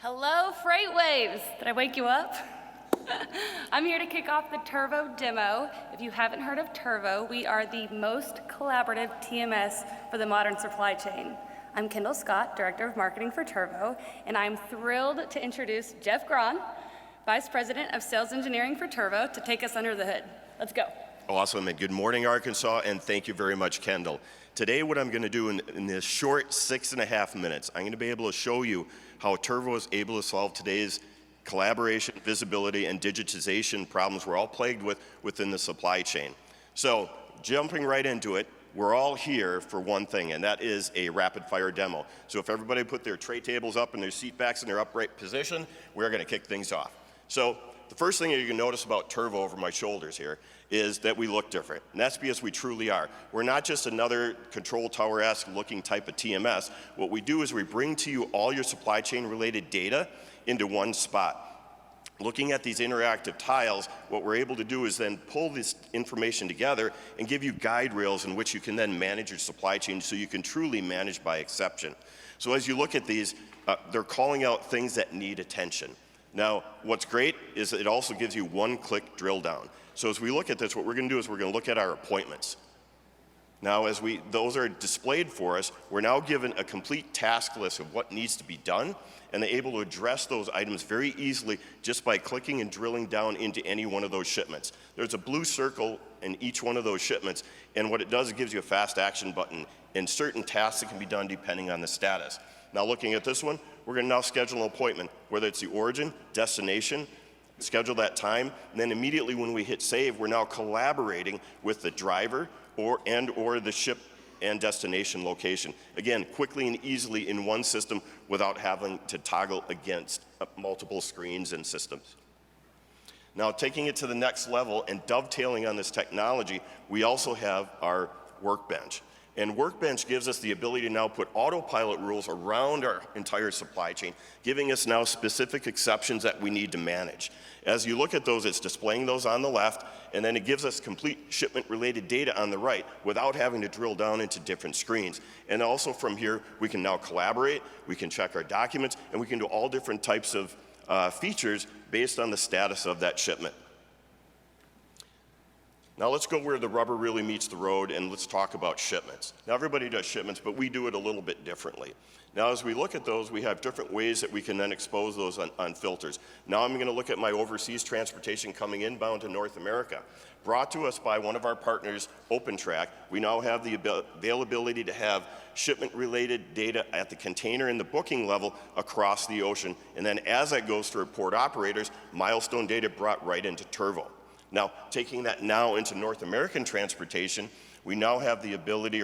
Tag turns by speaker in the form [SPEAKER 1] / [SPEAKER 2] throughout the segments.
[SPEAKER 1] Hello, FreightWaves. Did I wake you up? I'm here to kick off the Turvo demo. If you haven't heard of Turvo, we are the most collaborative TMS for the modern supply chain. I'm Kendall Scott, Director of Marketing for Turvo, and I'm thrilled to introduce Jeff Graan, Vice President of Sales Engineering for Turvo, to take us under the hood. Let's go.
[SPEAKER 2] Awesome, and good morning, Arkansas, and thank you very much, Kendall. Today, what I'm going to do in this short 6.5 minutes, I'm going to be able to show you how Turvo is able to solve today's collaboration, visibility, and digitization problems we're all plagued with within the supply chain. So, jumping right into it, we're all here for one thing, and that is a rapid-fire demo. So if everybody put their tray tables up and their seat backs in their upright position, we're going to kick things off. So the first thing that you can notice about Turvo over my shoulders here is that we look different, and that's because we truly are. We're not just another control tower-esque looking type of TMS. What we do is we bring to you all your supply chain related data into one spot. Looking at these interactive tiles, what we're able to do is then pull this information together and give you guide rails in which you can then manage your supply chain so you can truly manage by exception. So as you look at these, they're calling out things that need attention. Now, what's great is it also gives you one-click drill down. So as we look at this, what we're going to do is we're going to look at our appointments. Now, as those are displayed for us, we're now given a complete task list of what needs to be done, and they're able to address those items very easily just by clicking and drilling down into any one of those shipments. There's a blue circle in each one of those shipments, and what it does, it gives you a fast action button and certain tasks that can be done depending on the status. Now, looking at this one, we're going to now schedule an appointment, whether it's the origin, destination, schedule that time, and then immediately when we hit save, we're now collaborating with the driver or the ship and destination location. Again, quickly and easily in one system without having to toggle against multiple screens and systems. Now, taking it to the next level and dovetailing on this technology, we also have our Workbench. And Workbench gives us the ability to now put autopilot rules around our entire supply chain, giving us now specific exceptions that we need to manage. As you look at those, it's displaying those on the left, and then it gives us complete shipment-related data on the right without having to drill down into different screens. And also from here, we can now collaborate, we can check our documents, and we can do all different types of features based on the status of that shipment. Now let's go where the rubber really meets the road and let's talk about shipments. Now everybody does shipments, but we do it a little bit differently. Now as we look at those, we have different ways that we can then expose those on filters. Now I'm going to look at my overseas transportation coming inbound to North America. Brought to us by one of our partners, OpenTrack, we now have the availability to have shipment-related data at the container and the booking level across the ocean. And then as that goes through port operators, milestone data brought right into Turvo. Now, taking that now into North American transportation, we now have the ability,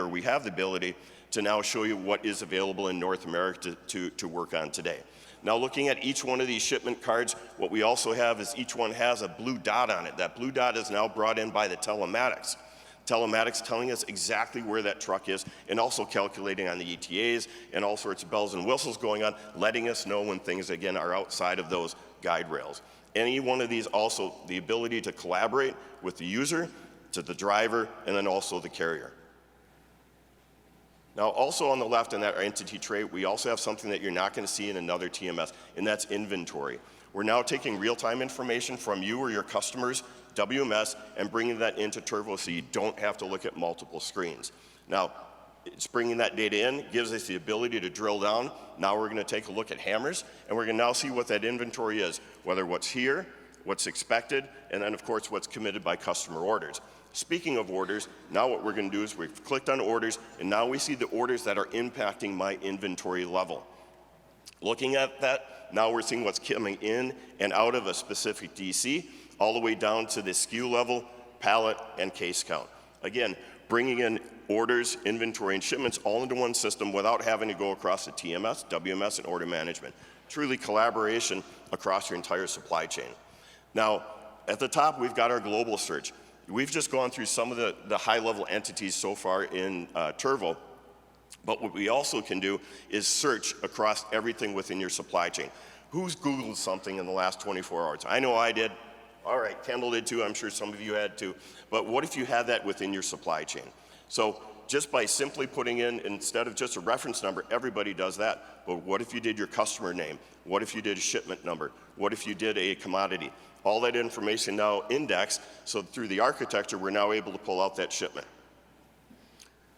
[SPEAKER 2] to now show you what is available in North America to work on today. Now, looking at each one of these shipment cards, what we also have is each one has a blue dot on it. That blue dot is now brought in by the telematics. Telematics telling us exactly where that truck is and also calculating on the ETAs and all sorts of bells and whistles going on, letting us know when things, again, are outside of those guide rails. Any one of these also the ability to collaborate with the user, to the driver, and then also the carrier. Now also on the left in that entity tray, we also have something that you're not going to see in another TMS, and that's inventory. We're now taking real-time information from you or your customers' WMS and bringing that into Turvo so you don't have to look at multiple screens. Now, it's bringing that data in, gives us the ability to drill down. Now we're going to take a look at hammers, and we're going to now see what that inventory is, whether what's here, what's expected, and then of course what's committed by customer orders. Speaking of orders, now what we're going to do is we've clicked on orders, and now we see the orders that are impacting my inventory level. Looking at that, now we're seeing what's coming in and out of a specific DC, all the way down to the SKU level, pallet, and case count. Again, bringing in orders, inventory, and shipments all into one system without having to go across the TMS, WMS, and order management. Truly collaboration across your entire supply chain. Now, at the top, we've got our global search. We've just gone through some of the high-level entities so far in Turvo, but what we also can do is search across everything within your supply chain. Who's Googled something in the last 24 hours? I know I did. All right, Kendall did too. I'm sure some of you had too. But what if you had that within your supply chain? So just by simply putting in, instead of just a reference number, everybody does that. But what if you did your customer name? What if you did a shipment number? What if you did a commodity? All that information now indexed, so through the architecture, we're now able to pull out that shipment.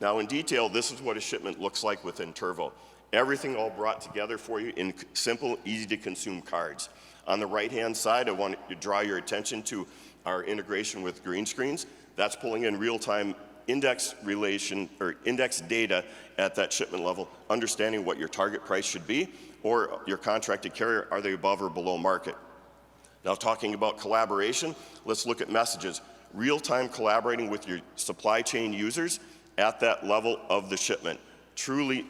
[SPEAKER 2] Now in detail, this is what a shipment looks like within Turvo. Everything all brought together for you in simple, easy to consume cards. On the right-hand side, I want to draw your attention to our integration with green screens. That's pulling in real-time index data at that shipment level, understanding what your target price should be, or your contracted carrier, are they above or below market? Now talking about collaboration, let's look at messages. Real-time collaborating with your supply chain users at that level of the shipment, truly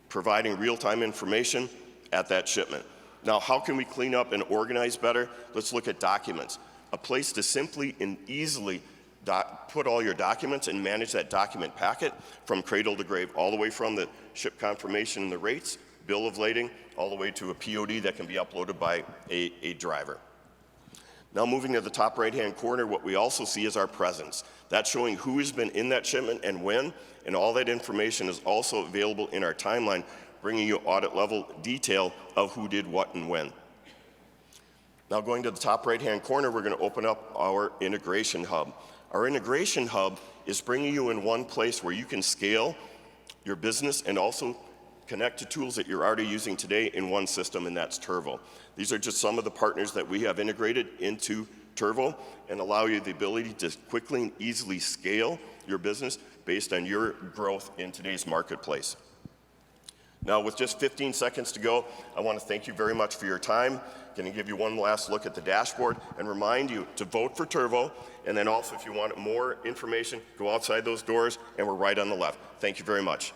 [SPEAKER 2] providing real-time information at that shipment. Now, how can we clean up and organize better? Let's look at documents. A place to simply and easily put all your documents and manage that document packet from cradle to grave, all the way from the ship confirmation and the rates, bill of lading, all the way to a POD that can be uploaded by a driver. Now moving to the top right-hand corner, what we also see is our presence. That's showing who has been in that shipment and when, and all that information is also available in our timeline, bringing you audit level detail of who did what and when. Now going to the top right-hand corner, we're going to open up our integration hub. Our integration hub is bringing you in one place where you can scale your business and also connect to tools that you're already using today in one system, and that's Turvo. These are just some of the partners that we have integrated into Turvo and allow you the ability to quickly and easily scale your business based on your growth in today's marketplace. Now, with just 15 seconds to go, I want to thank you very much for your time. Going to give you one last look at the dashboard and remind you to vote for Turvo. And then also, if you want more information, go outside those doors, and we're right on the left. Thank you very much.